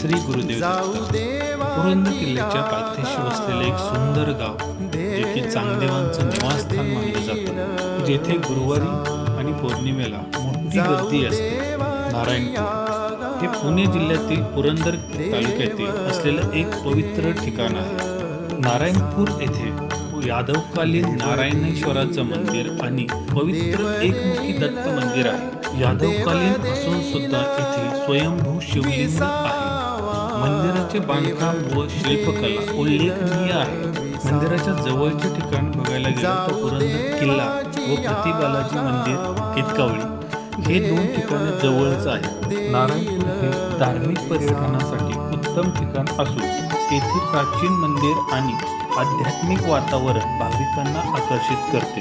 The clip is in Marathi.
श्री गुरुदेव दत्त. पुरंदर किल्ल्याच्या पायथ्याशी वसलेले एक सुंदर गाव जे की चांगदेवांचं निवासस्थान मानलं जातं, जेथे गुरुवारी आणि पौर्णिमेला मोठी गर्दी असते. नारायणपूर हे पुणे जिल्ह्यातील पुरंदर तालुक्यातील असलेलं एक पवित्र ठिकाण आहे. नारायणपूर येथे यादवकालीन नारायणेश्वराचं मंदिर आणि पवित्र एकमुखी दत्त मंदिर आहे. यादवकालीन असून सुद्धा येथे स्वयंभू शिवलिंग आहे. मंदिराचे बांधकाम व शिल्पकला उल्लेखनीय आहे. मंदिराच्या जवळचे ठिकाण बघायला गेलं तर पुरंदर किल्ला व प्रतिबालाजी मंदिर केतकावळी हे दोन ठिकाणे जवळच आहेत. नारायणपूर हे धार्मिक पर्यटनासाठी उत्तम ठिकाण असून येथे प्राचीन मंदिर आणि आध्यात्मिक वातावरण भाविकांना आकर्षित करते.